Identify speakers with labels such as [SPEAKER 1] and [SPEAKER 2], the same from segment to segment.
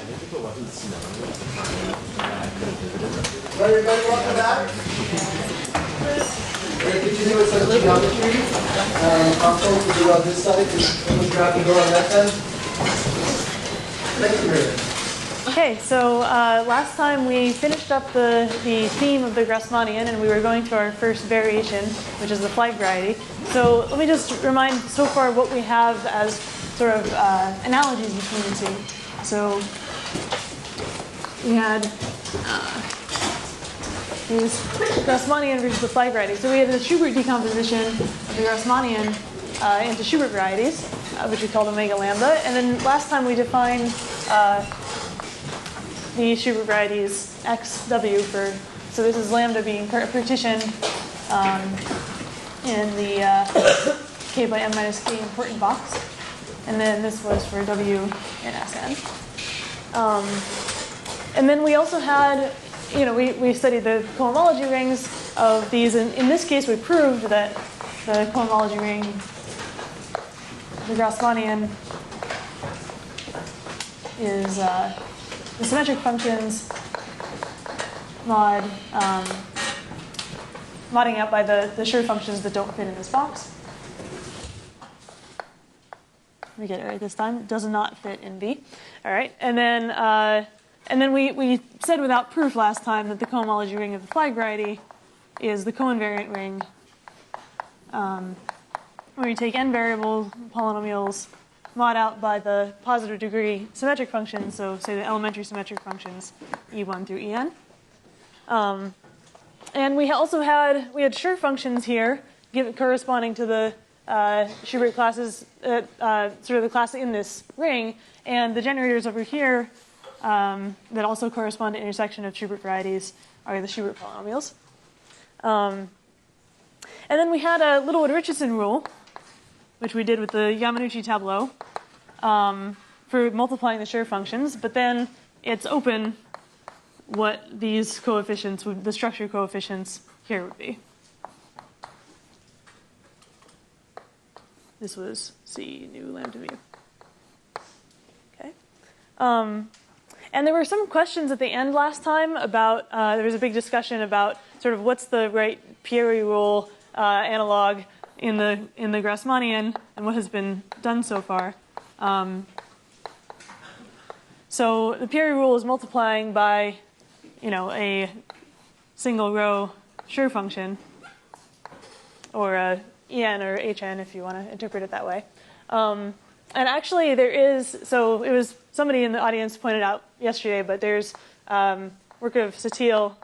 [SPEAKER 1] Well, everybody, welcome back. We're continuing with some geometry. Also, we'll do on this side, we'll grab the door on that side. Thank you very much.
[SPEAKER 2] Okay, so last time we finished up the theme of the Grassmannian, and we were going to our first variation, which is the flag variety. So let me just remind so far what we have as sort of analogies between the two. So we had these Grassmannian versus the flag variety. So we had the Schubert decomposition of the Grassmannian into Schubert varieties, which we called omega lambda. And then last time we defined the Schubert varieties XW for, so this is lambda being partitioned in the k by m minus k important box. And then this was for W in Sn. And then we also had, we studied the cohomology rings of these. And in this case, we proved that the cohomology ring, the Grassmannian, is the symmetric functions modding out by the Schur functions that don't fit in this box. Let me get it right this time. It does not fit in V. All right, and then we said without proof last time that the cohomology ring of the flag variety is the coinvariant ring, where you take n variable polynomials, mod out by the positive degree symmetric functions, so say the elementary symmetric functions E1 through En. And we also had Schur functions here, corresponding to the Schubert classes, sort of the class in this ring, and the generators over here that also correspond to intersection of Schubert varieties are the Schubert polynomials. And then we had a Littlewood-Richardson rule, which we did with the Yamanuchi tableau for multiplying the Schur functions, but then it's open what these coefficients, the structure coefficients here would be. This was C nu lambda mu. Okay. And there were some questions at the end last time about, there was a big discussion about sort of what's the right Pierre rule analog in the Grassmannian and what has been done so far. So the Pierre rule is multiplying by, a single row Schur function, or a En or Hn if you want to interpret it that way. And actually there is, so it was somebody in the audience pointed out yesterday, but there's work of Satil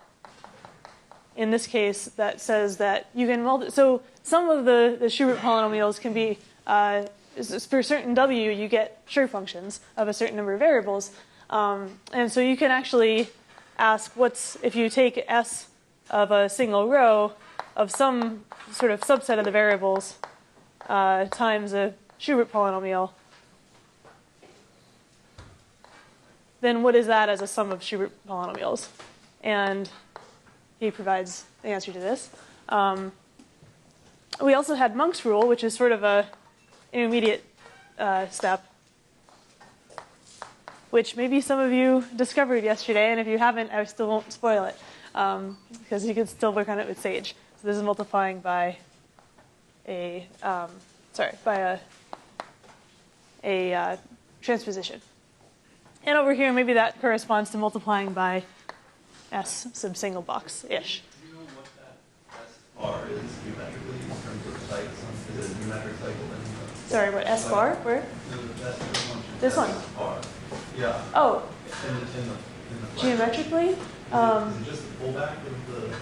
[SPEAKER 2] in this case that says that you can so some of the Schubert polynomials can be, for a certain W, you get Schur functions of a certain number of variables. And so you can actually ask if you take S of a single row of some sort of subset of the variables times a Schubert polynomial, then what is that as a sum of Schubert polynomials? And he provides the answer to this. We also had Monk's rule, which is sort of a intermediate step, which maybe some of you discovered yesterday, and if you haven't, I still won't spoil it, because you can still work on it with Sage. So this is multiplying by a transposition. And over here, maybe that corresponds to multiplying by S sub single box-ish.
[SPEAKER 3] Do you know what that S bar is geometrically in terms of cycles? Is it a geometric cycle?
[SPEAKER 2] Sorry, what, S bar? Where? This one.
[SPEAKER 3] S bar. Yeah.
[SPEAKER 2] Oh.
[SPEAKER 3] In the
[SPEAKER 2] geometrically?
[SPEAKER 3] Is it just the pullback of the...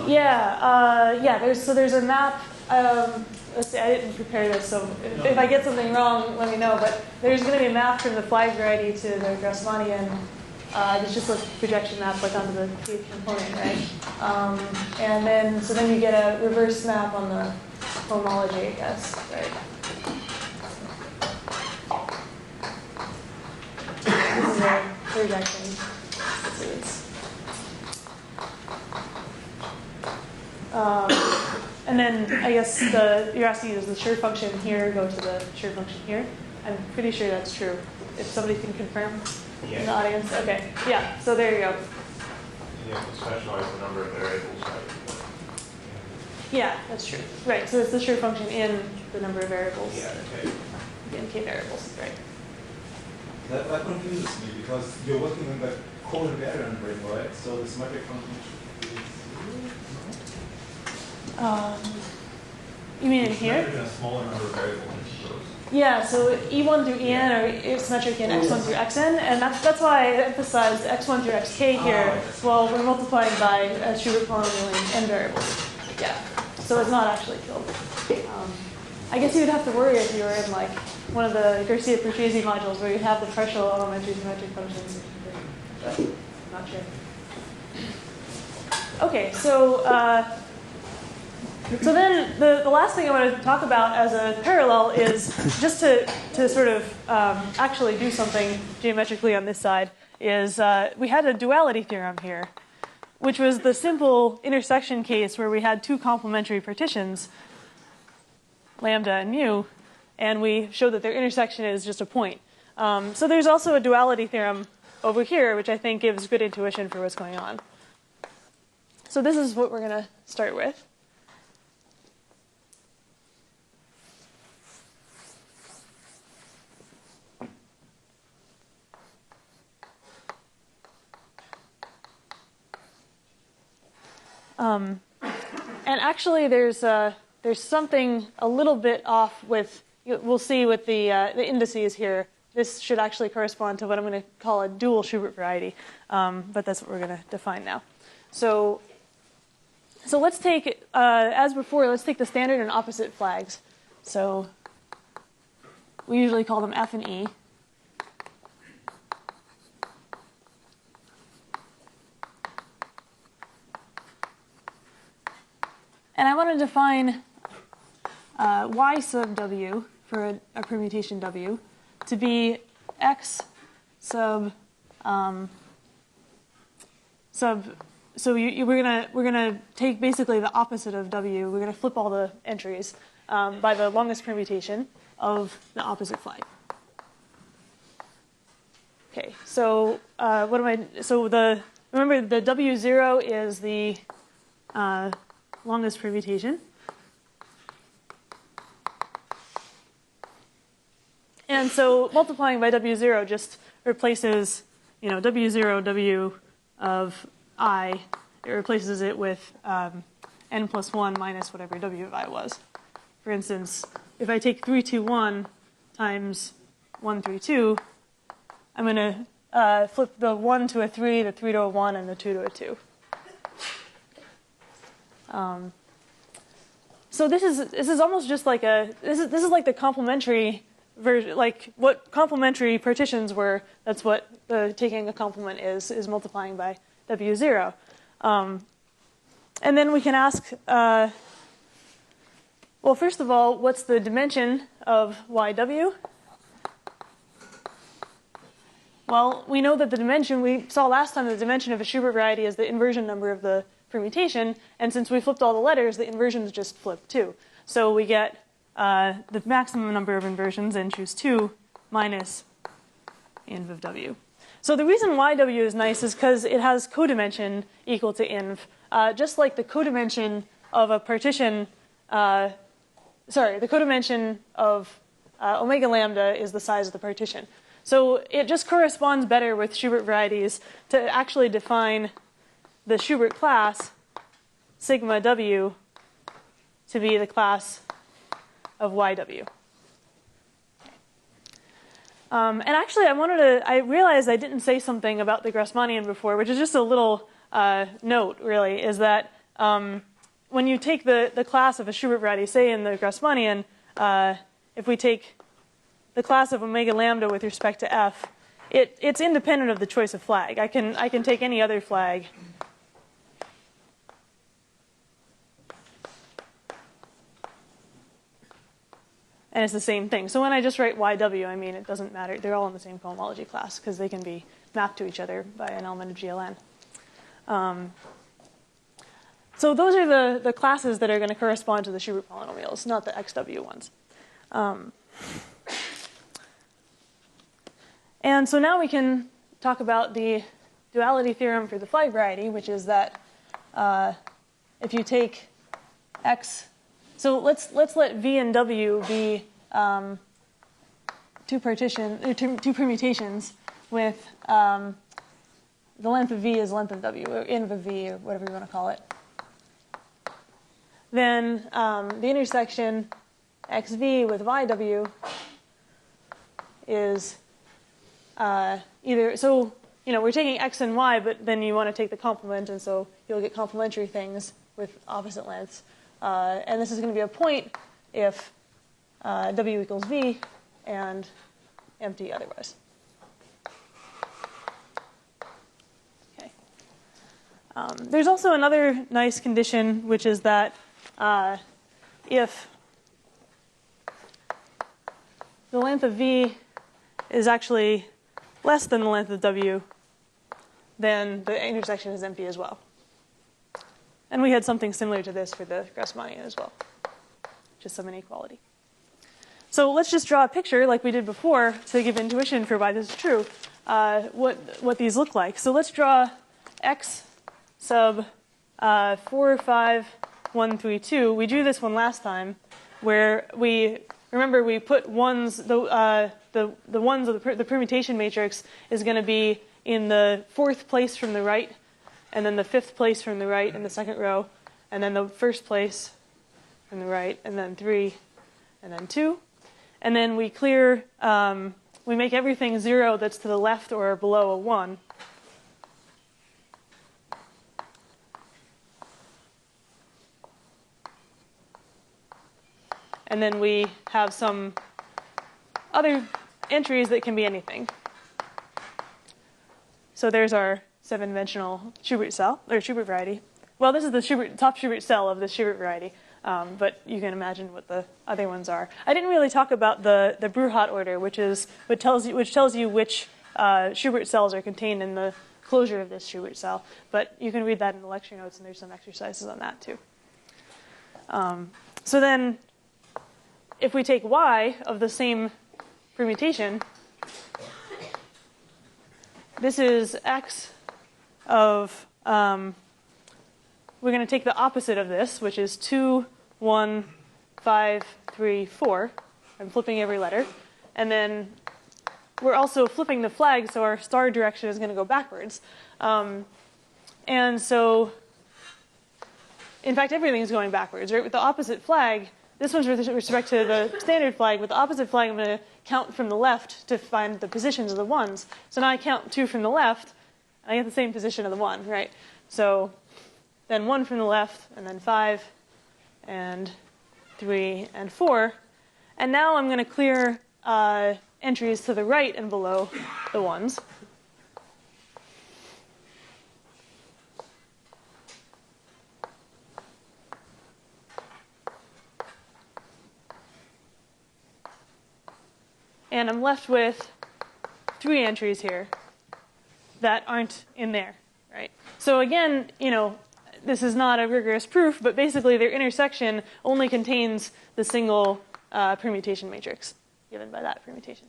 [SPEAKER 2] Yeah, there's a map. Let's see, I didn't prepare this, so if I get something wrong, let me know. But there's going to be a map from the flag variety to the Grassmannian. It's just a projection map like onto the kth component, right? And then you get a reverse map on the homology, I guess, right? This is a projection. And then I guess you're asking, does the Schur function here go to the Schur function here? I'm pretty sure that's true. if somebody can confirm in the
[SPEAKER 4] Yeah.
[SPEAKER 2] audience. Okay, yeah, so there you go.
[SPEAKER 4] You have to specialize the number of variables.
[SPEAKER 2] Yeah, that's true. Right, so it's the Schur function in the number of variables.
[SPEAKER 4] Yeah, okay.
[SPEAKER 2] In k variables, right.
[SPEAKER 5] That confuses me because you're working on the covariant ring, right? So this metric function should be
[SPEAKER 2] You mean in
[SPEAKER 3] It's
[SPEAKER 2] here?
[SPEAKER 3] measured in a smaller number of variables, I suppose.
[SPEAKER 2] Yeah, so E1 through En are symmetric in x1 through xn, and that's why I emphasized x1 through xk here. Well, we're multiplying by a Schubert polynomial in n variables. Yeah, so it's not actually killed. I guess you would have to worry if you were in like one of the Garcia-Patrese modules where you have the partial elementary symmetric functions, but I'm not sure. Okay, so then the last thing I want to talk about as a parallel is just to sort of actually do something geometrically on this side is we had a duality theorem here, which was the simple intersection case where we had two complementary partitions, lambda and mu, and we showed that their intersection is just a point. So there's also a duality theorem over here, which I think gives good intuition for what's going on. So this is what we're going to start with. And actually, there's something a little bit off with, we'll see with the indices here. This should actually correspond to what I'm going to call a dual Schubert variety, but that's what we're going to define now. So let's take, as before, let's take the standard and opposite flags. So we usually call them F and E. And I want to define y sub w for a permutation w to be x sub so we're gonna take basically the opposite of w. We're gonna flip all the entries by the longest permutation of the opposite flag. Okay, so what am I? So remember the w0 is the longest permutation. And so multiplying by w0 just replaces, w0, w of I, it replaces it with n plus 1 minus whatever w of I was. For instance, if I take 3, 2, 1 times 1, 3, 2, I'm going to flip the 1 to a 3, the 3 to a 1, and the 2 to a 2. So this is almost just like this is like the complementary version, like what complementary partitions were. That's what taking a complement is multiplying by w0. And then we can ask, well, first of all, what's the dimension of yw? Well, we know that the dimension, we saw last time the dimension of a Schubert variety is the inversion number of the permutation, and since we flipped all the letters, the inversions just flip too. So we get the maximum number of inversions and choose 2 minus inv of w. So the reason yw is nice is because it has codimension equal to inv, just like the codimension of a partition, the codimension of omega lambda is the size of the partition. So it just corresponds better with Schubert varieties to actually define the Schubert class, sigma w, to be the class of yw. And actually, I realized I didn't say something about the Grassmannian before, which is just a little note, really, is that when you take the class of a Schubert variety, say in the Grassmannian, if we take the class of omega lambda with respect to f, it's independent of the choice of flag. I can take any other flag. And it's the same thing. So when I just write yw, I mean, it doesn't matter. They're all in the same cohomology class because they can be mapped to each other by an element of GLN. So those are the classes that are going to correspond to the Schubert polynomials, not the XW ones. And so now we can talk about the duality theorem for the flag variety, which is that if you take x, so let's let v and w be two permutations with the length of v is length of w, or in of v, or whatever you want to call it. Then the intersection xv with yw is either, so, we're taking x and y, but then you want to take the complement, and so you'll get complementary things with opposite lengths. And this is going to be a point if w equals v and empty otherwise. Okay. There's also another nice condition, which is that if the length of v is actually less than the length of w, then the intersection is empty as well. And we had something similar to this for the Grassmannian as well, just some inequality. So let's just draw a picture like we did before to give intuition for why this is true, what these look like. So let's draw x sub 4, 5, 1, 3, 2. We drew this one last time where remember we put ones, the ones of the permutation matrix is going to be in the 4th place from the right, and then the 5th place from the right in the 2nd row, and then the 1st place from the right, and then 3, and then 2. And then we clear, we make everything 0 that's to the left or below a 1. And then we have some other entries that can be anything. So there's our 7-dimensional Schubert cell, or Schubert variety. Well, this is the top Schubert cell of the Schubert variety, but you can imagine what the other ones are. I didn't really talk about the Bruhat order, which tells you which Schubert cells are contained in the closure of this Schubert cell. But you can read that in the lecture notes, and there's some exercises on that too. So then, if we take y of the same permutation, this is x of, we're going to take the opposite of this, which is 2, 1, 5, 3, 4. I'm flipping every letter. And then we're also flipping the flag, so our star direction is going to go backwards. And so, in fact, everything's going backwards, right? With the opposite flag, this one's with respect to the standard flag. With the opposite flag, I'm going to count from the left to find the positions of the ones. So now I count 2 from the left, and I get the same position of the 1, right? So then 1 from the left, and then 5, and 3, and 4. And now I'm going to clear entries to the right and below the ones. And I'm left with 3 entries here that aren't in there, right? So again, this is not a rigorous proof, but basically their intersection only contains the single permutation matrix given by that permutation.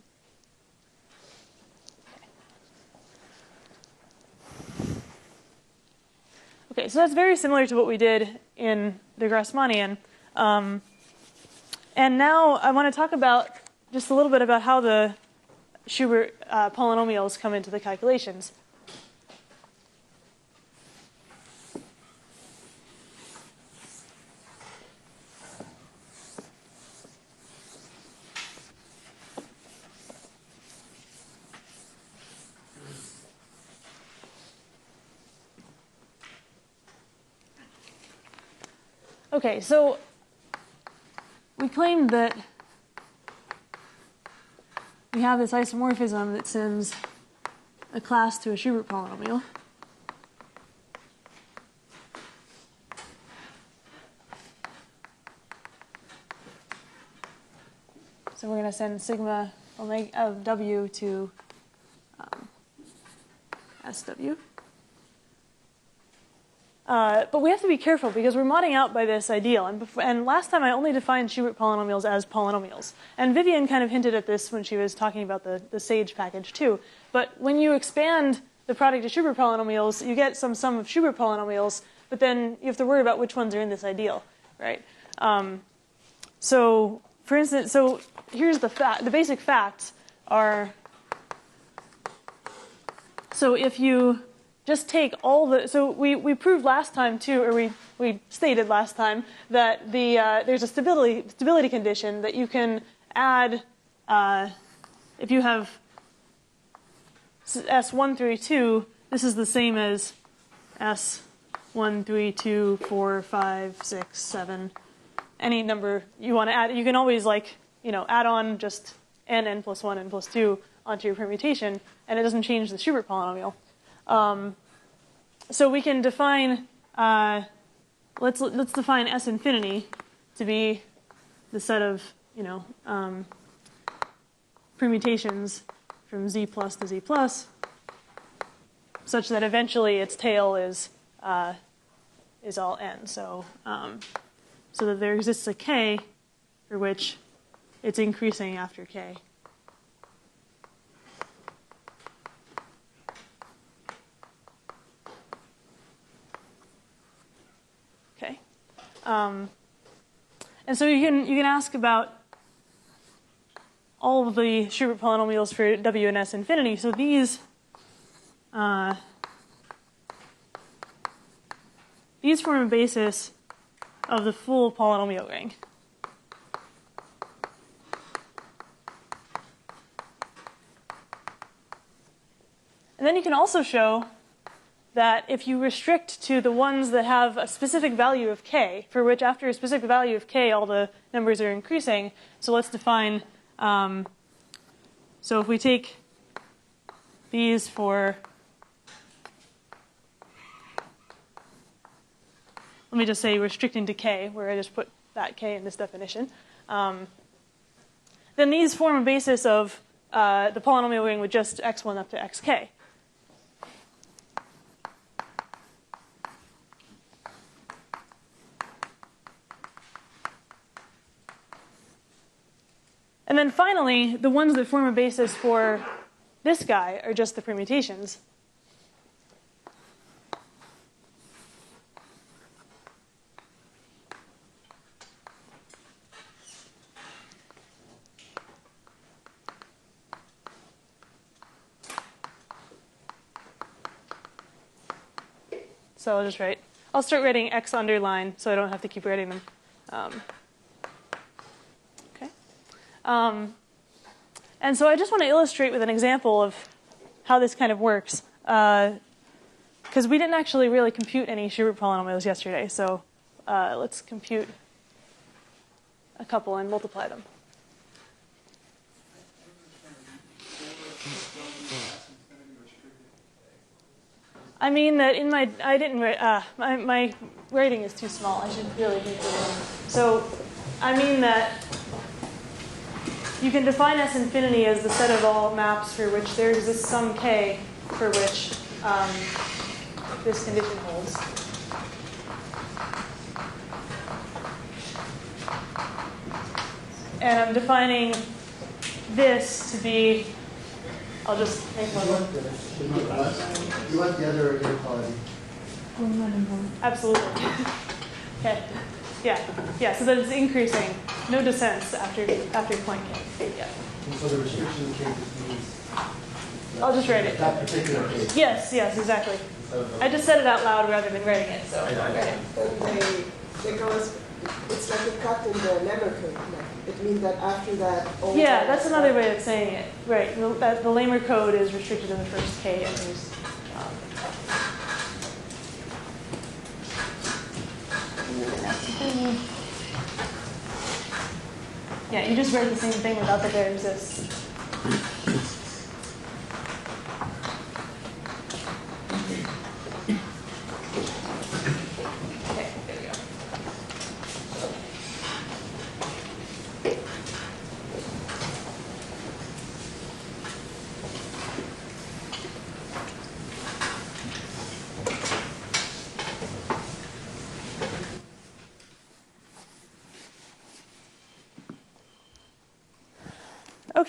[SPEAKER 2] Okay, so that's very similar to what we did in the Grassmannian. And now I want to talk about just a little bit about how the Schubert polynomials come into the calculations. Okay, so we claimed that we have this isomorphism that sends a class to a Schubert polynomial. So we're going to send sigma omega of w to SW. But we have to be careful because we're modding out by this ideal. And last time I only defined Schubert polynomials as polynomials. And Vivian kind of hinted at this when she was talking about the SAGE package too. But when you expand the product of Schubert polynomials, you get some sum of Schubert polynomials, but then you have to worry about which ones are in this ideal, right? So for instance, so here's the basic facts are, so if you just take all the, so we proved last time too, or we stated last time that there's a stability condition that you can add if you have S1 through 2, this is the same as S1, 3, 2, 4, 5, 6, 7, any number you want to add. You can always add on just n plus 1, n plus 2 onto your permutation, and it doesn't change the Schubert polynomial. So we can define, let's define S infinity to be the set of, permutations from z plus to z plus, such that eventually its tail is all n. So so that there exists a k for which it's increasing after k. Okay. And so you can ask about all of the Schubert polynomials for W and S infinity. So these form a basis of the full polynomial ring. And then you can also show that if you restrict to the ones that have a specific value of k, for which after a specific value of k, all the numbers are increasing. So let's define, so if we take these for, let me just say restricting to k, where I just put that k in this definition. Then these form a basis of the polynomial ring with just x1 up to xk. And then finally, the ones that form a basis for this guy are just the permutations. So I'll start writing x underline so I don't have to keep writing them. Okay. And so I just want to illustrate with an example of how this kind of works. Because we didn't actually really compute any Schubert polynomials yesterday. So let's compute a couple and multiply them. I mean that in my, I didn't, my writing is too small. I should really make it in. So I mean that you can define S infinity as the set of all maps for which there exists some k for which this condition holds. And I'm defining this to be, I'll just make one.
[SPEAKER 1] You want the other inequality.
[SPEAKER 2] Absolutely. Okay. Yeah. So that it's increasing, no descents after point k. Yeah.
[SPEAKER 1] And so the restriction k just means
[SPEAKER 2] I'll just write it.
[SPEAKER 1] that particular case.
[SPEAKER 2] Yes, exactly. I just said it out loud rather than writing it. So I'll write it.
[SPEAKER 6] Because it's like a cut in the lemma code. It means that after that, all
[SPEAKER 2] yeah, that's another way of saying it. Right. The Lamer code is restricted in the first k, and there's. Yeah, you just write the same thing without the there exists. Okay, there we go.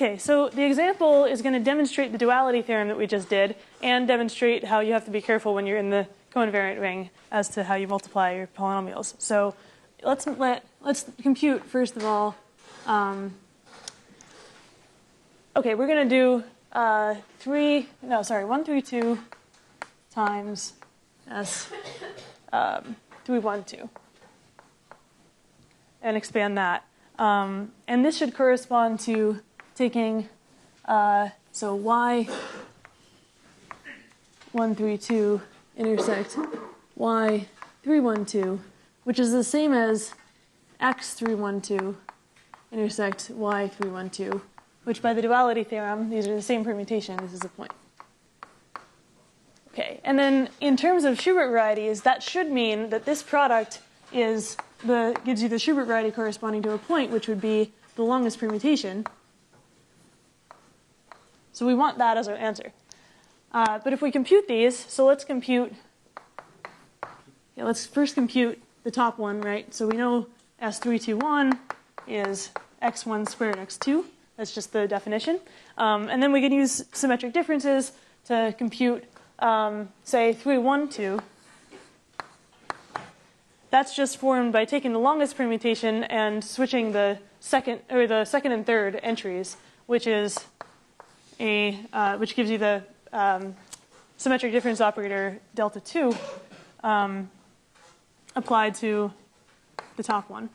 [SPEAKER 2] Okay, so the example is going to demonstrate the duality theorem that we just did and demonstrate how you have to be careful when you're in the coinvariant ring as to how you multiply your polynomials. So let's compute, first of all. Okay, we're going to do 132 times S 312 and expand that. And this should correspond to taking, so y 132 intersect y 312, which is the same as x 312 intersect y 312, which by the duality theorem, these are the same permutation. This is a point. Okay, and then in terms of Schubert varieties, that should mean that this product gives you the Schubert variety corresponding to a point, which would be the longest permutation. So we want that as our answer. But if we compute these, so let's first compute the top one, right? So we know S321 is x1 squared x2. That's just the definition. And then we can use symmetric differences to compute, say, 312. That's just formed by taking the longest permutation and switching the second and third entries, which gives you the symmetric difference operator delta 2 applied to the top one.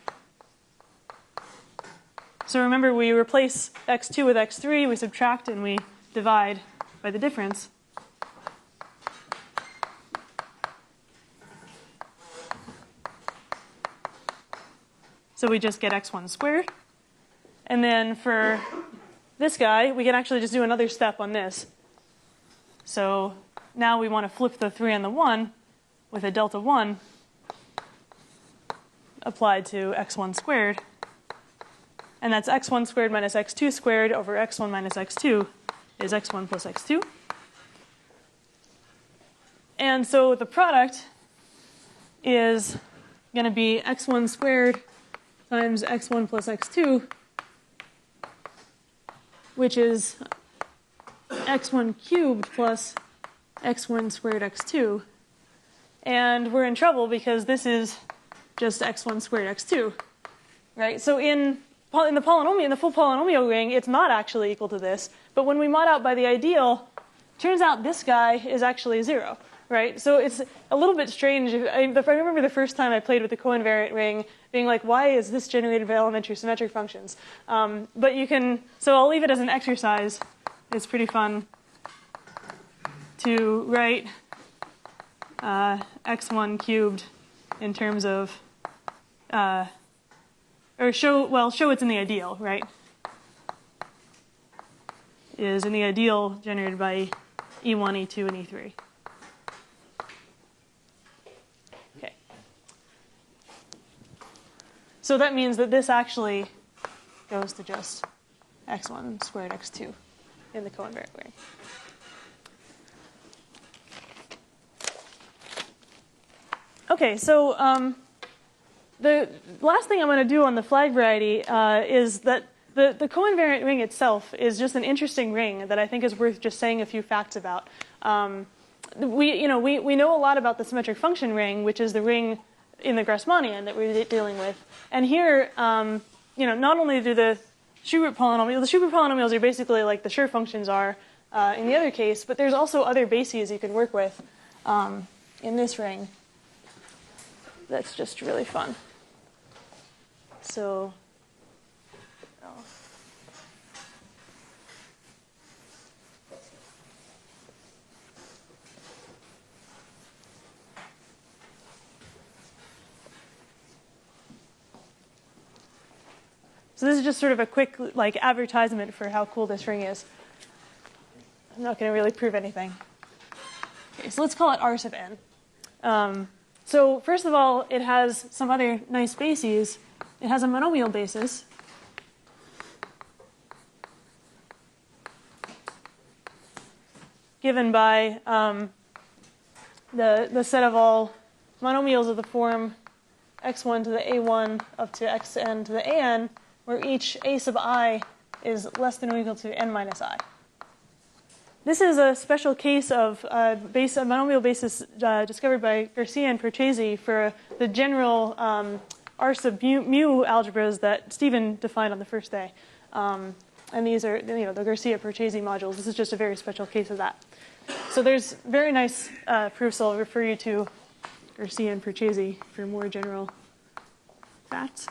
[SPEAKER 2] So remember, we replace x2 with x3, we subtract, and we divide by the difference. So we just get x1 squared. And then for this guy, we can actually just do another step on this. So now we want to flip the 3 and the 1 with a delta 1 applied to x1 squared. And that's x1 squared minus x2 squared over x1 minus x2 is x1 plus x2. And so the product is going to be x1 squared times x1 plus x2, which is x1 cubed plus x1 squared x2. And we're in trouble because this is just x1 squared x2, right? So in the full polynomial ring, it's not actually equal to this. But when we mod out by the ideal, turns out this guy is actually 0, right? So it's a little bit strange. I remember the first time I played with the coinvariant ring being like, why is this generated by elementary symmetric functions? But you can, so I'll leave it as an exercise. It's pretty fun to write x1 cubed in terms of, show it's in the ideal, right? Is in the ideal generated by E1, E2, and E3. Okay. So that means that this actually goes to just x1 squared x2 in the coinvariant ring. Okay, so the last thing I'm going to do on the flag variety is that the coinvariant ring itself is just an interesting ring that I think is worth just saying a few facts about. We know a lot about the symmetric function ring, which is the ring in the Grassmannian that we're dealing with. And here, not only do the Schubert polynomials are basically like the Schur functions are in the other case, but there's also other bases you can work with in this ring. That's just really fun. So, so this is just sort of a quick advertisement for how cool this ring is. I'm not going to really prove anything. Okay, so let's call it R sub n. So first of all, it has some other nice bases. It has a monomial basis. Given by the set of all monomials of the form x1 to the a1 up to xn to the an, where each a sub I is less than or equal to n minus I. This is a special case of a monomial basis discovered by Garcia and Perchesi for the general R sub mu algebras that Stephen defined on the first day. And these are, the Garcia-Perchesi modules. This is just a very special case of that. So there's very nice proofs. I'll refer you to Garcia and Perchesi for more general facts.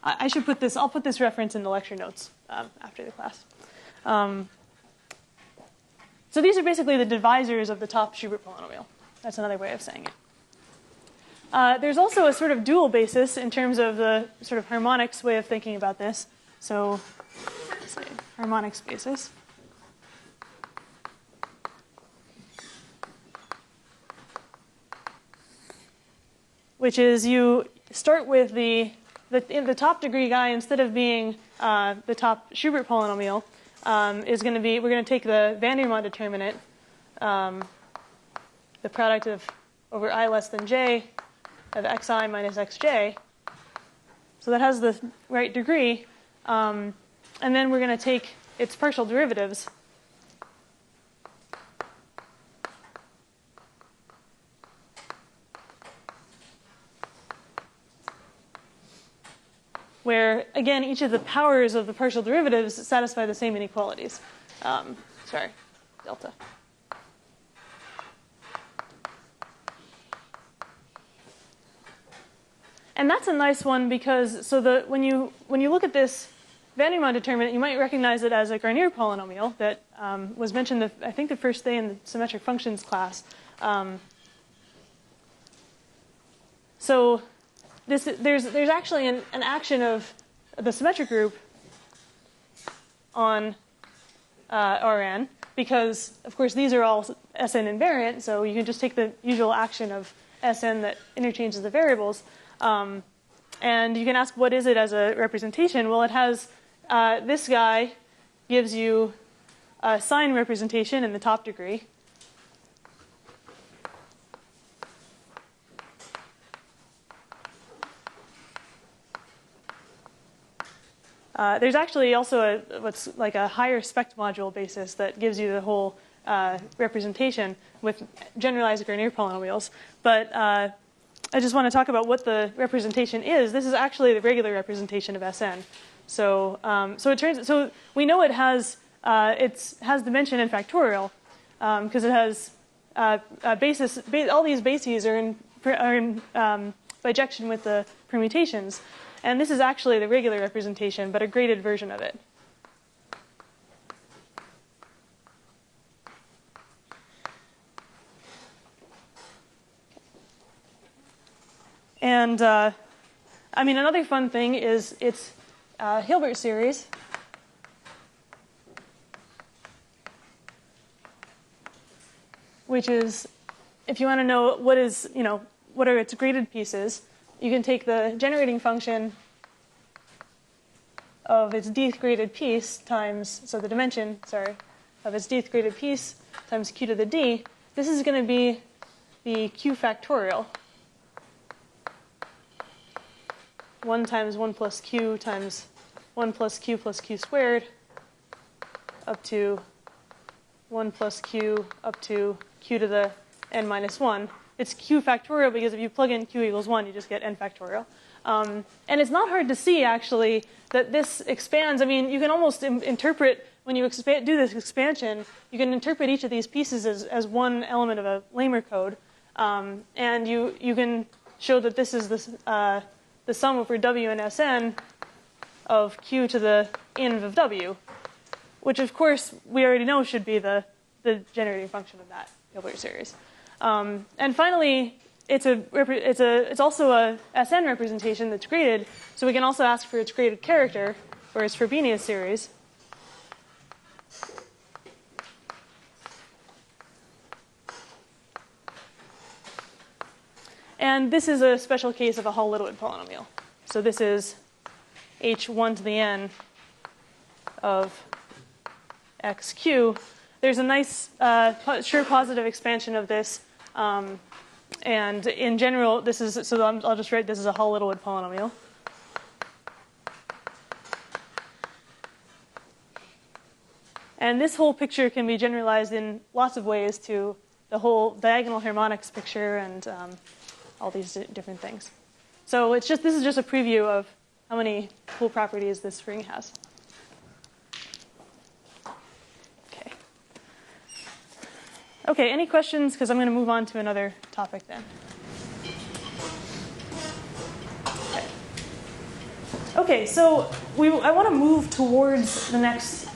[SPEAKER 2] I should put this. I'll put this reference in the lecture notes after the class. So these are basically the divisors of the top Schubert polynomial. That's another way of saying it. There's also a sort of dual basis in terms of the sort of harmonics way of thinking about this. So, let's say harmonics basis. Which is you start with the top degree guy, instead of being the top Schubert polynomial, is going to be, we're going to take the van der Waals determinant, the product of over I less than j of xi minus xj. So that has the right degree. And then we're going to take its partial derivatives. Where, again, each of the powers of the partial derivatives satisfy the same inequalities. Delta. And that's a nice one because when you look at this van der Waals determinant, you might recognize it as a Garnier polynomial that was mentioned, I think, the first day in the symmetric functions class. So there's actually an action of the symmetric group on Rn because, of course, these are all Sn invariant, so you can just take the usual action of Sn that interchanges the variables. And you can ask, what is it as a representation? Well, it has this guy gives you a sign representation in the top degree. There's actually also what's like a higher spect module basis that gives you the whole representation with generalized Garnier polynomials. But I just want to talk about what the representation is. This is actually the regular representation of Sn. So so we know it has dimension and factorial because it has basis. All these bases are in bijection with the permutations. And this is actually the regular representation, but a graded version of it. And another fun thing is its Hilbert series. Which is, if you want to know what are its graded pieces, you can take the generating function of its dth graded piece times, so the dimension, of its dth graded piece times q to the d. This is going to be the q factorial. 1 times 1 plus q times 1 plus q squared up to 1 plus q up to q to the n minus 1. It's q factorial because if you plug in q equals 1, you just get n factorial. And it's not hard to see, actually, that this expands. I mean, you can almost interpret, when you do this expansion, you can interpret each of these pieces as one element of a Lamer code. And you can show that this is the sum over w and Sn of q to the inv of w, which, of course, we already know should be the generating function of that Hilbert series. And finally, it's also a Sn representation that's graded, so we can also ask for its graded character, or its Frobenius series. And this is a special case of a Hall-Littlewood polynomial. So this is h1 to the n of xq. There's a nice sure positive expansion of this. And in general, this is, so I'll just write this as a Hall-Littlewood polynomial. And this whole picture can be generalized in lots of ways to the whole diagonal harmonics picture and all these different things. So this is just a preview of how many cool properties this ring has. Okay, any questions? Because I'm going to move on to another topic then. Okay, so I want to move towards the next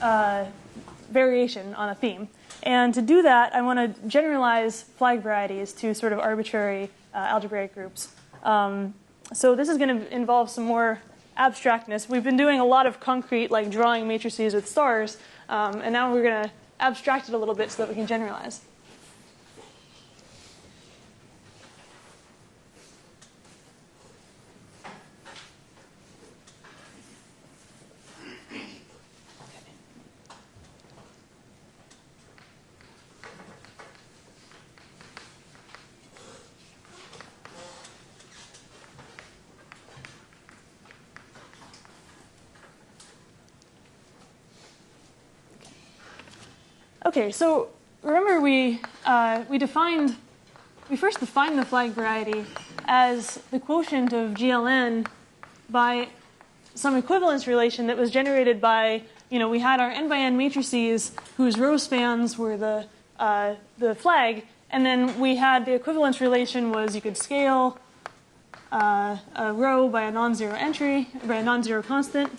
[SPEAKER 2] variation on a theme. And to do that, I want to generalize flag varieties to sort of arbitrary algebraic groups. So this is going to involve some more abstractness. We've been doing a lot of concrete, like drawing matrices with stars, and now we're going to abstract it a little bit so that we can generalize. Okay, so remember we first defined the flag variety as the quotient of GLN by some equivalence relation that was generated by, we had our n by n matrices whose row spans were the flag, and then we had the equivalence relation was you could scale a row by a non-zero entry, by a non-zero constant.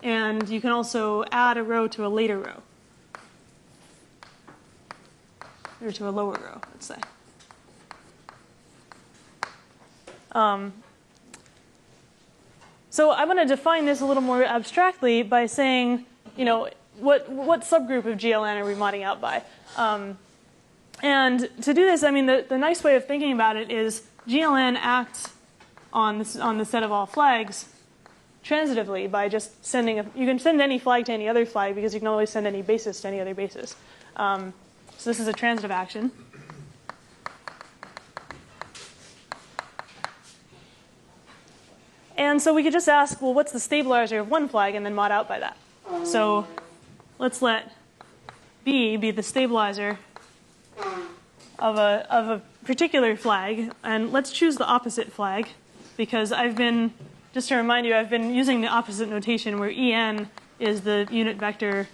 [SPEAKER 2] And you can also add a row to a later row. Or to a lower row, let's say. So I'm going to define this a little more abstractly by saying, what subgroup of GLN are we modding out by? And to do this, the nice way of thinking about it is GLN acts on the set of all flags transitively by just sending you can send any flag to any other flag because you can always send any basis to any other basis. So this is a transitive action. And so we could just ask, well, what's the stabilizer of one flag, and then mod out by that. So let's let B be the stabilizer of a particular flag, and let's choose the opposite flag, because just to remind you, I've been using the opposite notation where En is the unit vector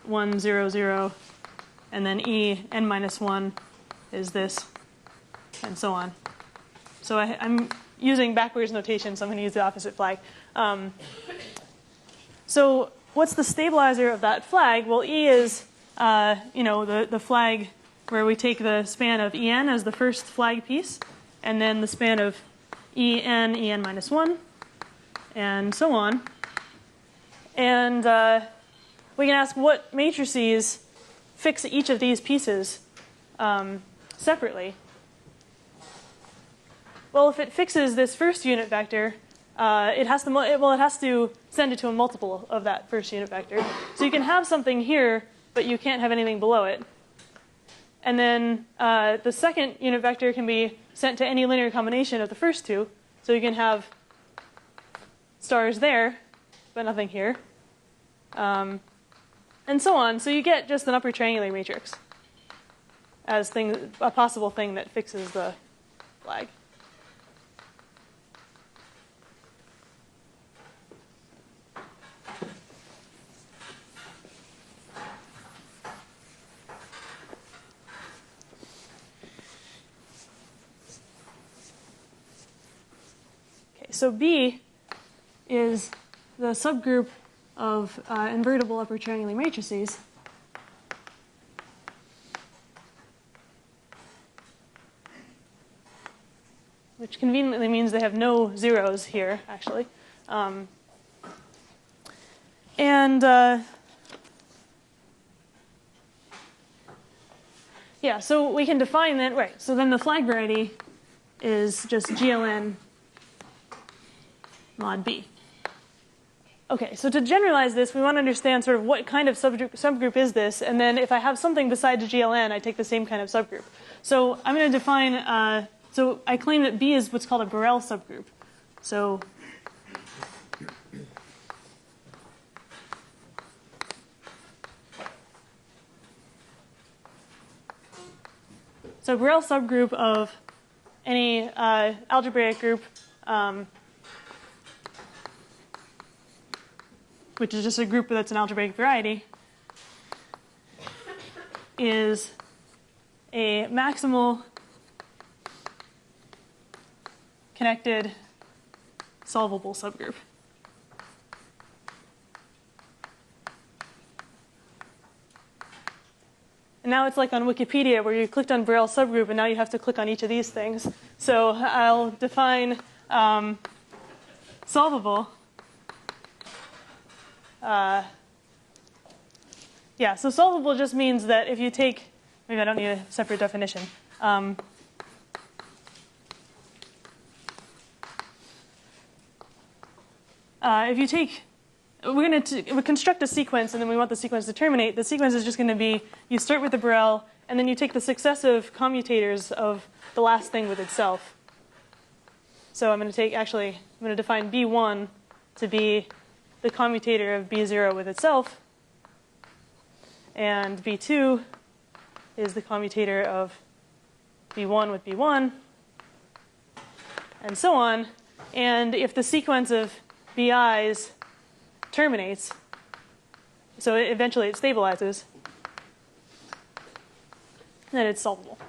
[SPEAKER 2] 1, 0, 0, and then En minus 1 is this, and so on. So I'm using backwards notation, so I'm going to use the opposite flag. So what's the stabilizer of that flag? Well, E is the flag where we take the span of En as the first flag piece, and then the span of En minus 1, and so on. And we can ask what matrices fix each of these pieces separately. Well, if it fixes this first unit vector, it has to send it to a multiple of that first unit vector. So you can have something here, but you can't have anything below it. And then the second unit vector can be sent to any linear combination of the first two. So you can have stars there, but nothing here. And so on. So you get just an upper triangular matrix as a possible thing that fixes the flag. So B is the subgroup of invertible upper triangular matrices. Which conveniently means they have no zeros here, actually. Yeah, so we can define that, right. So then the flag variety is just GLN mod B. Okay, so to generalize this, we want to understand sort of what kind of subgroup is this, and then if I have something besides GLN, I take the same kind of subgroup. So I'm going to define, so I claim that B is what's called a Borel subgroup. So So Borel subgroup of any algebraic group, which is just a group that's an algebraic variety, is a maximal connected solvable subgroup. And now it's like on Wikipedia where you clicked on Borel subgroup and now you have to click on each of these things. So I'll define solvable. Yeah, so solvable just means that if you take, maybe I don't need a separate definition. If you take, we construct a sequence and then we want the sequence to terminate. The sequence is just going to be, you start with the Borel and then you take the successive commutators of the last thing with itself. So I'm going to take, actually, I'm going to define B1 to be the commutator of B0 with itself. And B2 is the commutator of B1 with B1, and so on. And if the sequence of BIs terminates, so eventually it stabilizes, then it's solvable.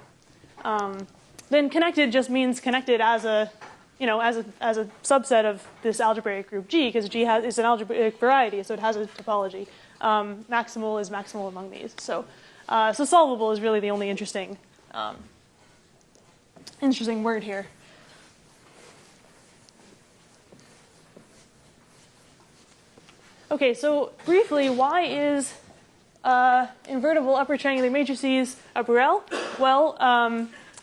[SPEAKER 2] Then connected just means connected as a, as a subset of this algebraic group G, because G is an algebraic variety, so it has a topology. Maximal is maximal among these. So solvable is really the only interesting word here. Okay, so briefly, why is invertible upper triangular matrices a Borel? Well,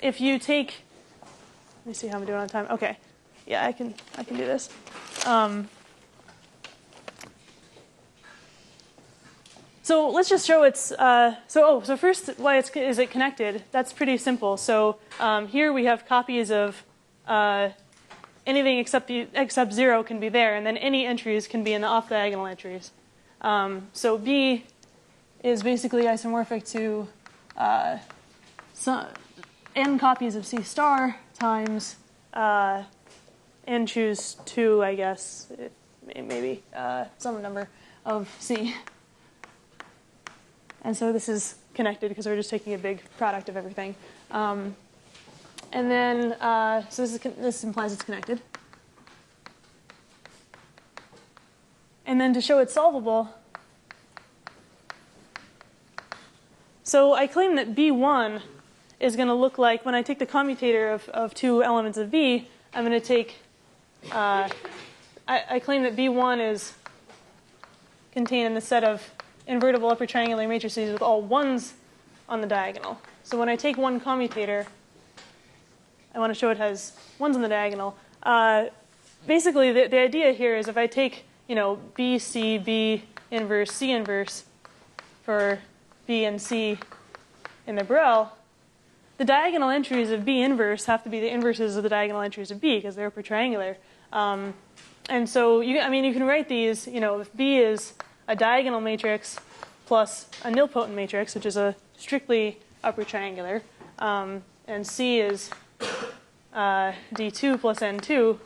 [SPEAKER 2] if you take, let me see how I'm doing on time. Okay, yeah, I can do this. So let's just show it's, so first, why is it connected? That's pretty simple. So here we have copies of anything except 0 can be there, and then any entries can be in the off-diagonal entries. So B is basically isomorphic to n copies of C star times n choose 2, I guess, maybe some number of C. And so this is connected because we're just taking a big product of everything. And then, so this implies it's connected. And then to show it's solvable, so I claim that B1 is going to look like, when I take the commutator of two elements of B, I'm going to take, I claim that B1 is contained in the set of invertible upper triangular matrices with all ones on the diagonal. So when I take one commutator, I want to show it has ones on the diagonal. Basically, the idea here is if I take, B, C, B inverse, C inverse for B and C in the Borel, the diagonal entries of B inverse have to be the inverses of the diagonal entries of B because they're upper triangular. And so, you can write these, if B is a diagonal matrix plus a nilpotent matrix, which is a strictly upper triangular, and C is D2 plus N2,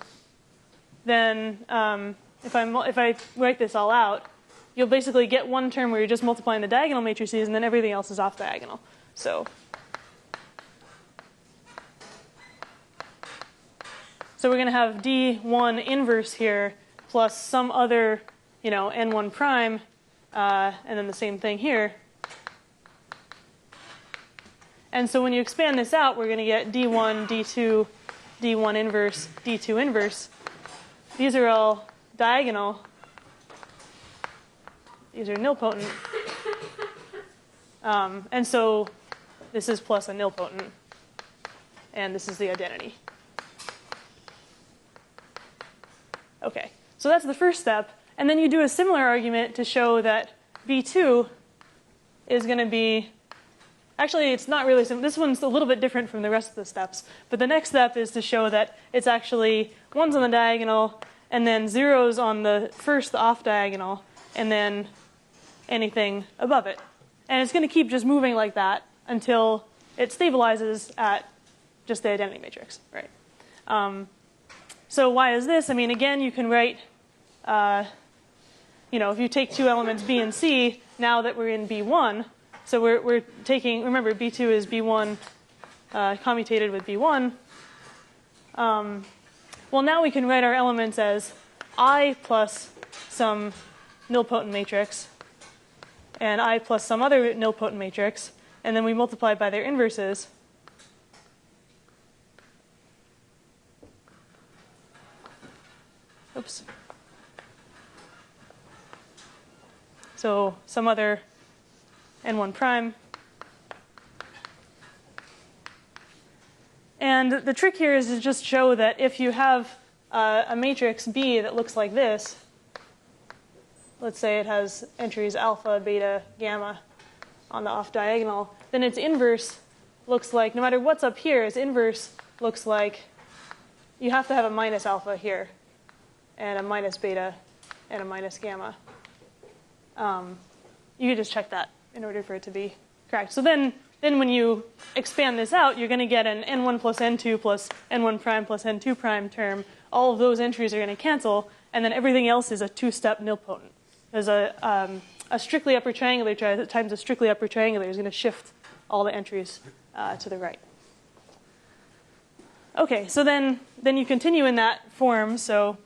[SPEAKER 2] then if I write this all out, you'll basically get one term where you're just multiplying the diagonal matrices, and then everything else is off diagonal. So we're going to have D1 inverse here plus some other, N1 prime, and then the same thing here. And so when you expand this out, we're going to get D1, D2, D1 inverse, D2 inverse. These are all diagonal. These are nilpotent. And so this is plus a nilpotent. And this is the identity. Okay, so that's the first step. And then you do a similar argument to show that B2 is going to be, actually it's not really simple. This one's a little bit different from the rest of the steps. But the next step is to show that it's actually ones on the diagonal and then zeros on the first off diagonal and then anything above it. And it's going to keep just moving like that until it stabilizes at just the identity matrix, right? So why is this? I mean, again, you can write, if you take two elements B and C, now that we're in B1, so we're taking, remember, B2 is B1 commutated with B1. Well, now we can write our elements as I plus some nilpotent matrix and I plus some other nilpotent matrix, and then we multiply by their inverses. Oops. So some other n1 prime. And the trick here is to just show that if you have a matrix B that looks like this, let's say it has entries alpha, beta, gamma on the off diagonal, then its inverse looks like, no matter what's up here, its inverse looks like you have to have a minus alpha here, and a minus beta, and a minus gamma. You can just check that in order for it to be correct. So then when you expand this out, you're going to get an n1 plus n2 plus n1 prime plus n2 prime term. All of those entries are going to cancel, and then everything else is a two-step nilpotent. There's a strictly upper triangular times a strictly upper triangular is going to shift all the entries to the right. Okay, so then you continue in that form. So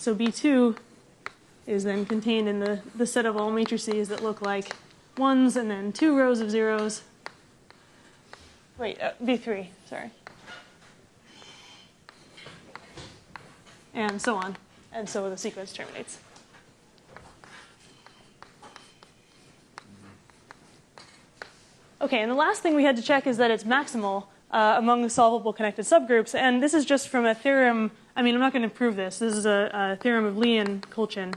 [SPEAKER 2] B2 is then contained in the set of all matrices that look like ones and then two rows of zeros. Wait, B3, sorry. And so on. And so the sequence terminates. Okay, and the last thing we had to check is that it's maximal among the solvable connected subgroups. And this is just from a theorem. I mean, I'm not going to prove this. This is a theorem of Lee and Kolchin.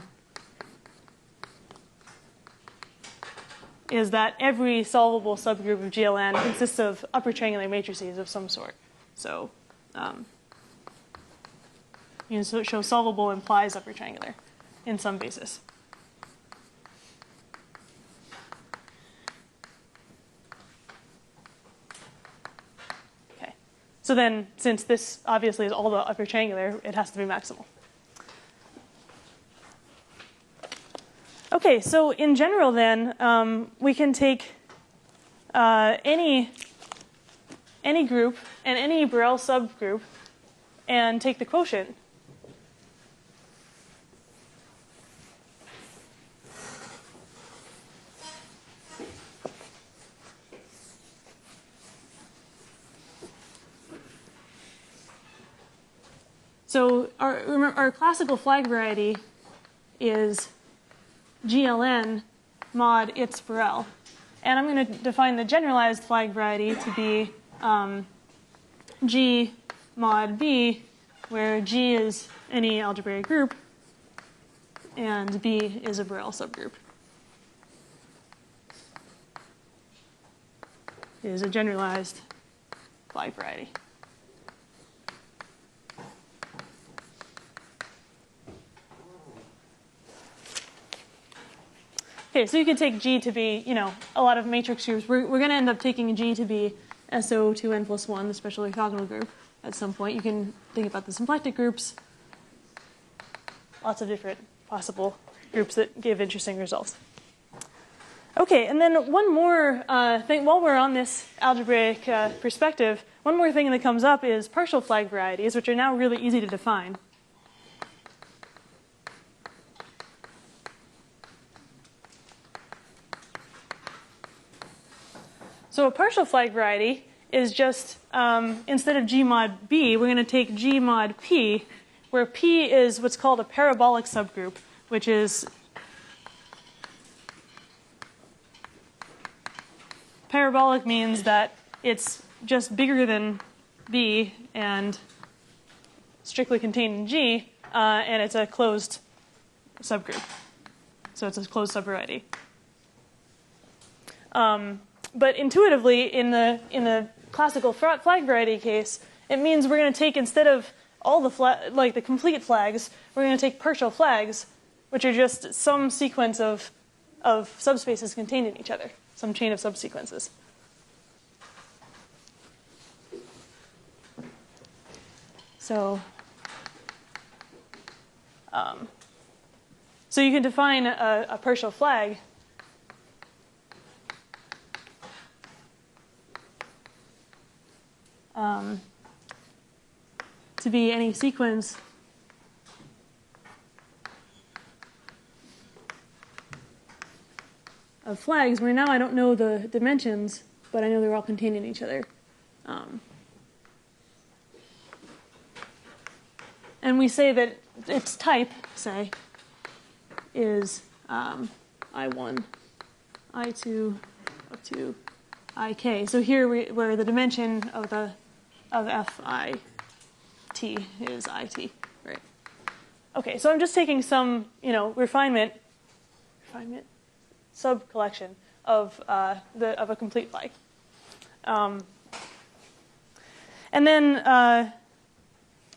[SPEAKER 2] Is that every solvable subgroup of GLN consists of upper triangular matrices of some sort. So, so show solvable implies upper triangular in some basis. Okay. So then, since this obviously is all the upper triangular, it has to be maximal. Okay, so in general then, we can take any group and any Borel subgroup and take the quotient. So our classical flag variety is GLN mod its Borel. And I'm going to define the generalized flag variety to be G mod B, where G is any algebraic group, and B is a Borel subgroup. It is a generalized flag variety. Okay, so you could take G to be, a lot of matrix groups. We're going to end up taking G to be SO2n plus 1, the special orthogonal group, at some point. You can think about the symplectic groups. Lots of different possible groups that give interesting results. Okay, and then one more thing, while we're on this algebraic perspective, one more thing that comes up is partial flag varieties, which are now really easy to define. So a partial flag variety is just, instead of G mod B, we're going to take G mod P, where P is what's called a parabolic subgroup, which is parabolic means that it's just bigger than B and strictly contained in G, and it's a closed subgroup. So it's a closed subvariety. But intuitively, in the classical flag variety case, it means we're going to take, instead of all the like the complete flags, we're going to take partial flags, which are just some sequence of subspaces contained in each other, some chain of subsequences. So you can define a partial flag to be any sequence of flags where now I don't know the dimensions, but I know they're all contained in each other. And we say that its type, say, is I1, I2, up to IK. So here where the dimension of FIT is IT, right? Okay, so I'm just taking some, refinement sub-collection of a complete flag. And then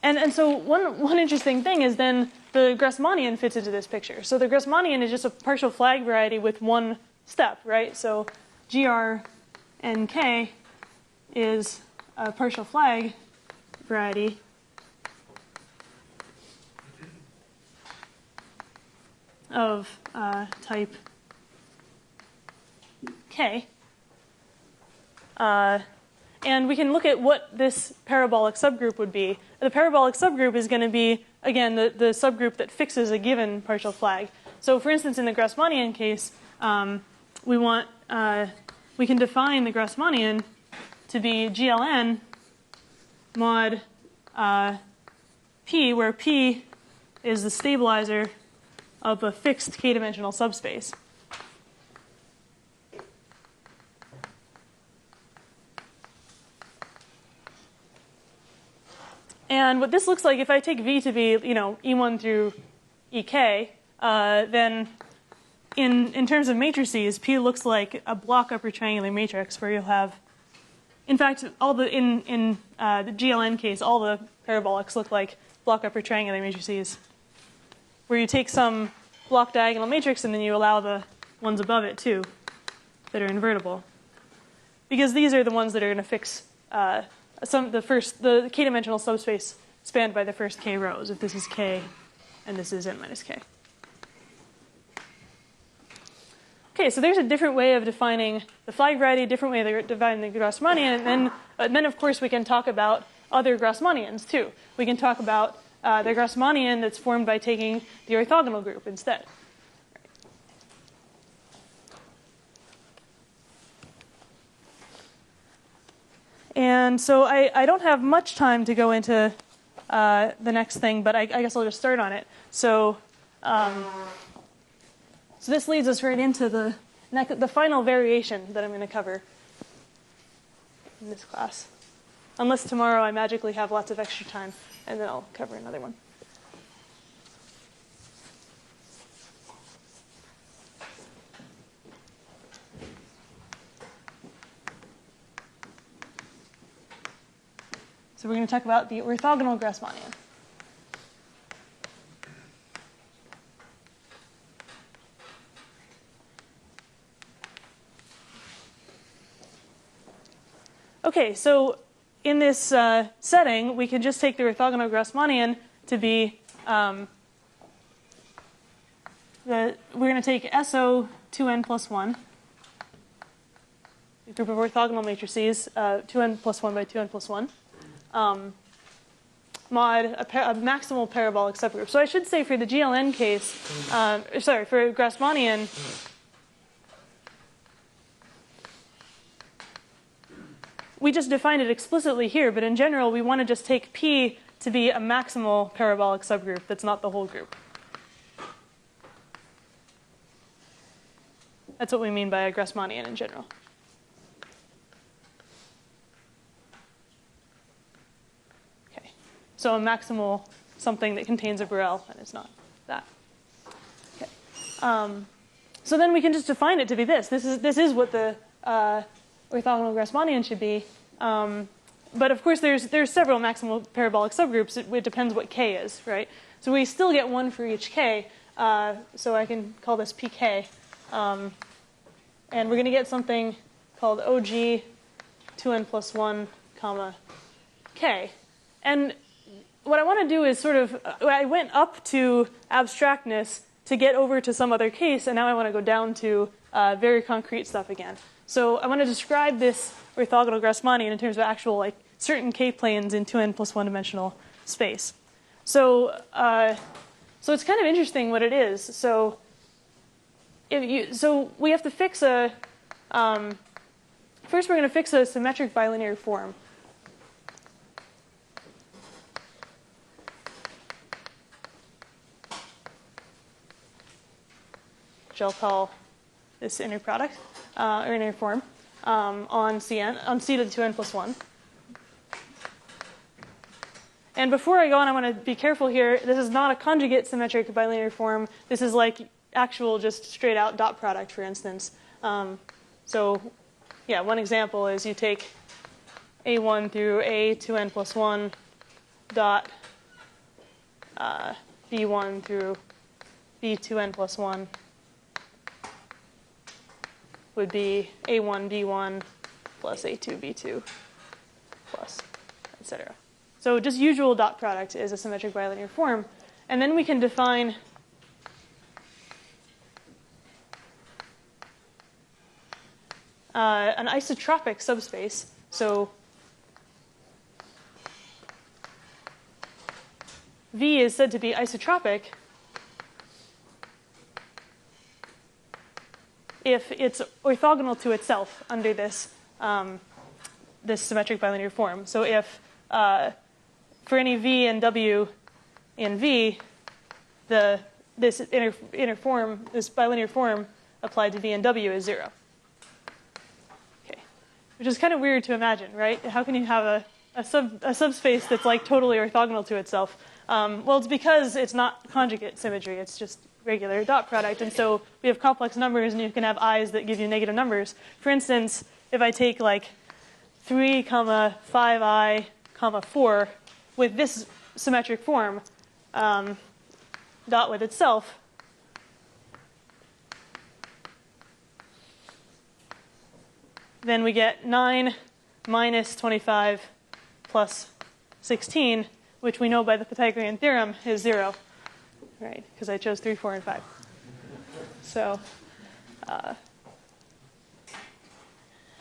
[SPEAKER 2] and so one interesting thing is then the Grassmannian fits into this picture. So the Grassmannian is just a partial flag variety with one step, right? So GRNK is a partial flag variety of type K. And we can look at what this parabolic subgroup would be. The parabolic subgroup is going to be, again, the subgroup that fixes a given partial flag. So for instance, in the Grassmannian case, we can define the Grassmannian to be GLN mod P, where P is the stabilizer of a fixed k-dimensional subspace. And what this looks like, if I take V to be, E1 through EK, then in terms of matrices, P looks like a block upper triangular matrix where you'll have, in fact, all the in the GLN case, all the parabolics look like block upper triangular matrices, where you take some block diagonal matrix and then you allow the ones above it too that are invertible, because these are the ones that are going to fix the k-dimensional subspace spanned by the first k rows, if this is k and this is n minus k. Okay, so there's a different way of defining the flag variety, a different way of defining the Grassmannian, and then of course we can talk about other Grassmannians too. We can talk about the Grassmannian that's formed by taking the orthogonal group instead. And so I don't have much time to go into the next thing, but I guess I'll just start on it. So this leads us right into the final variation that I'm going to cover in this class. Unless tomorrow I magically have lots of extra time, and then I'll cover another one. So we're going to talk about the orthogonal Grassmannian. Okay, so in this setting, we can just take the orthogonal Grassmannian to be we're going to take SO 2n plus 1, a group of orthogonal matrices, 2n plus 1 by 2n plus 1. Mod a maximal parabolic subgroup. So I should say for the GLN case, for Grassmannian, we just defined it explicitly here, but in general we want to just take P to be a maximal parabolic subgroup that's not the whole group. That's what we mean by a Grassmannian in general. So a maximal something that contains a Borel and is not that. Okay. So then we can just define it to be this. This is what the orthogonal Grassmannian should be. but of course, there's several maximal parabolic subgroups. It depends what k is, right? So we still get one for each k. So I can call this pk. And we're going to get something called OG 2n plus 1, comma, k. And what I want to do is sort of, I went up to abstractness to get over to some other case, and now I want to go down to very concrete stuff again. So I want to describe this orthogonal Grassmannian in terms of actual, like, certain k-planes in 2n plus 1 dimensional space. So it's kind of interesting what it is. So we have to fix a, first we're going to fix a symmetric bilinear form. Which I'll call this inner product, or inner form, on Cn, on C to the 2n plus 1. And before I go on, I want to be careful here. This is not a conjugate symmetric bilinear form. This is like actual just straight out dot product, for instance. So yeah, one example is you take A1 through A2n plus 1 dot B1 through B2n plus 1 would be A1 B1 plus A2 B2 plus, etc. So just usual dot product is a symmetric bilinear form. And then we can define an isotropic subspace. So V is said to be isotropic if it's orthogonal to itself under this this symmetric bilinear form. So if for any V and W in V, this inner form, this bilinear form applied to V and W is 0. Okay, which is kind of weird to imagine, right? How can you have a subspace that's like totally orthogonal to itself? Well, it's because it's not conjugate symmetry. It's just regular dot product, and so we have complex numbers, and you can have i's that give you negative numbers. For instance, if I take like 3, 5i, 4 with this symmetric form, dot with itself, then we get 9 minus 25 plus 16, which we know by the Pythagorean theorem is 0, right? Because I chose 3, 4, and 5. So,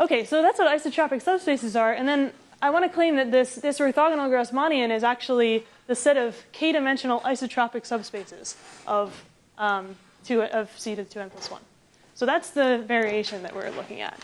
[SPEAKER 2] okay, so that's what isotropic subspaces are. And then I want to claim that this orthogonal Grassmannian is actually the set of k-dimensional isotropic subspaces of C to the 2n plus 1. So that's the variation that we're looking at.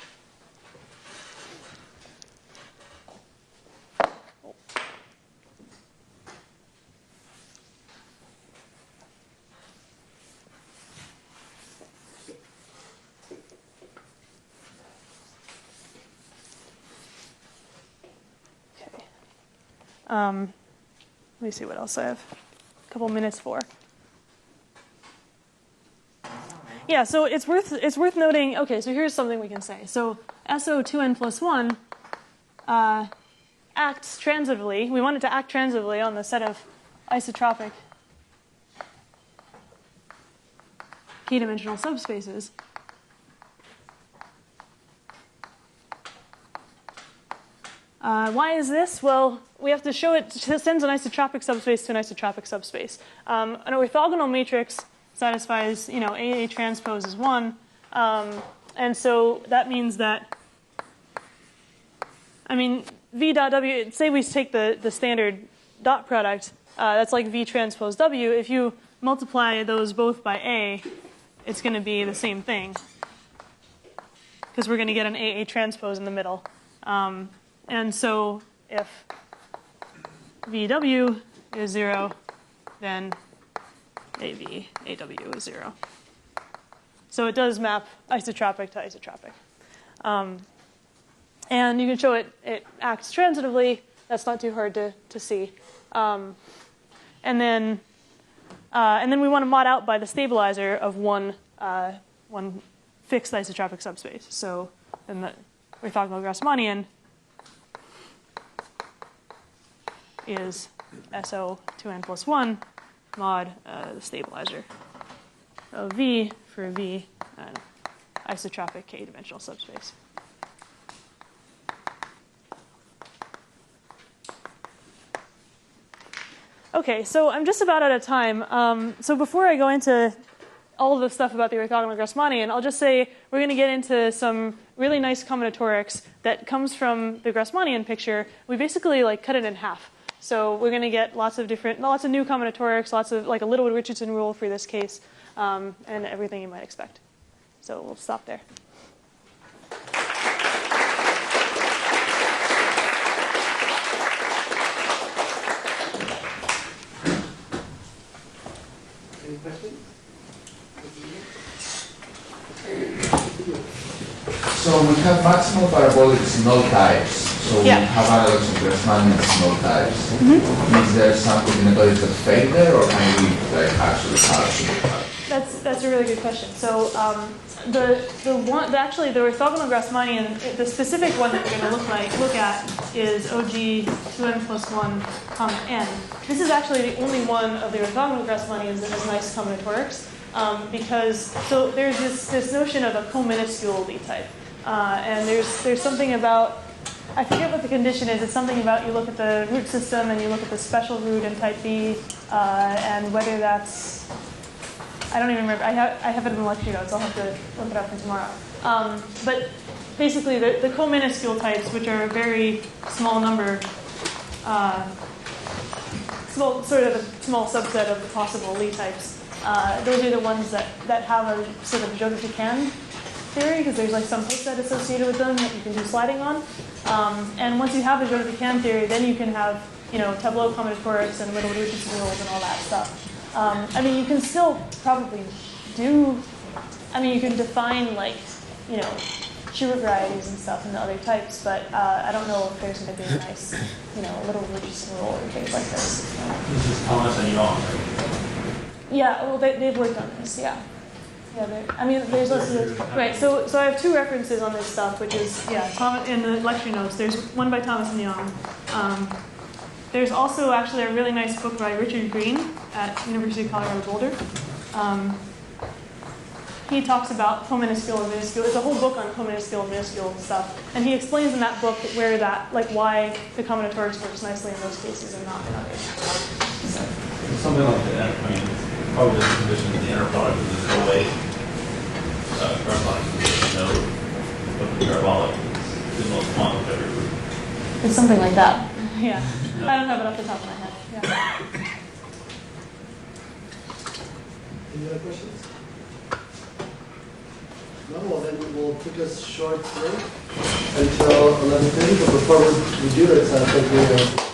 [SPEAKER 2] Let me see what else I have a couple minutes for. Yeah, so it's worth noting. Okay, so here's something we can say. So SO2n plus 1 acts transitively. We want it to act transitively on the set of isotropic k-dimensional subspaces. Why is this? Well, we have to show it sends an isotropic subspace to an isotropic subspace. An orthogonal matrix satisfies, AA transpose is 1, and so that means that, V dot W. Say we take the standard dot product. That's like V transpose W. If you multiply those both by A, it's going to be the same thing because we're going to get an AA transpose in the middle. And so if VW is 0, then AW is 0. So it does map isotropic to isotropic. And you can show it acts transitively. That's not too hard to see. And then we want to mod out by the stabilizer of one fixed isotropic subspace. So in the orthogonal Grassmannian, is SO2n plus 1 mod the stabilizer of V for V and isotropic k-dimensional subspace. Okay, so I'm just about out of time. So before I go into all of the stuff about the orthogonal Grassmannian, I'll just say we're going to get into some really nice combinatorics that comes from the Grassmannian picture. We basically like cut it in half. So we're going to get lots of new combinatorics, lots of like a Littlewood Richardson rule for this case, and everything you might expect. So we'll stop there.
[SPEAKER 1] Any questions?
[SPEAKER 7] So we have maximal parabolics in all types. So
[SPEAKER 2] Yeah.
[SPEAKER 7] we have analogs of Grassmannians in all types.
[SPEAKER 2] Mm-hmm.
[SPEAKER 7] Is there some combinatorics that fail there, or can we like actually have?
[SPEAKER 2] That's a really good question. So actually the orthogonal Grassmannian, the specific one that we're going to look at is OG 2n plus 1 comma n. This is actually the only one of the orthogonal Grassmannians that has nice combinatorics. Because so there's this notion of a co-minuscule Lie type, and there's something about, I forget what the condition is. It's something about you look at the root system and you look at the special root in type B, and whether that's, I don't even remember. I have it in the lecture notes. I'll have to look it up for tomorrow. But basically, the co-minuscule types, which are a very small number, sort of a small subset of the possible Lie types. Those are the ones that have a sort of Jodrich-Duquesne theory, because there's like some poset associated with them that you can do sliding on. And once you have the Jodrich-Duquesne theory, then you can have tableau combinatorics and Littlewood Richardson rules and all that stuff. I mean, you can still probably do. I mean, you can define like Schubert varieties and stuff in the other types, but I don't know if there's going to be a nice Littlewood Richardson rule or things like this.
[SPEAKER 4] This is Thomas and Young.
[SPEAKER 2] Yeah, well, they've worked on this, yeah. I mean, there's also, right, so I have two references on this stuff, which is, Thomas, in the lecture notes, there's one by Thomas and Young. There's also actually a really nice book by Richard Green at University of Colorado Boulder. He talks about co-minuscule and minuscule. It's a whole book on co-minuscule and minuscule stuff. And he explains in that book where that, like why the combinatorics works nicely in those cases and not in others.
[SPEAKER 3] Something like that. I mean, it's probably just a condition of the inner product, and there's no way Grassmannian can know what the parabolic is the most common of every group.
[SPEAKER 2] It's something like that. Yeah. I don't have it off the top of my head. Yeah.
[SPEAKER 1] Any other questions? No, well then we'll take a short break until 11:30, but before we do it, thank you.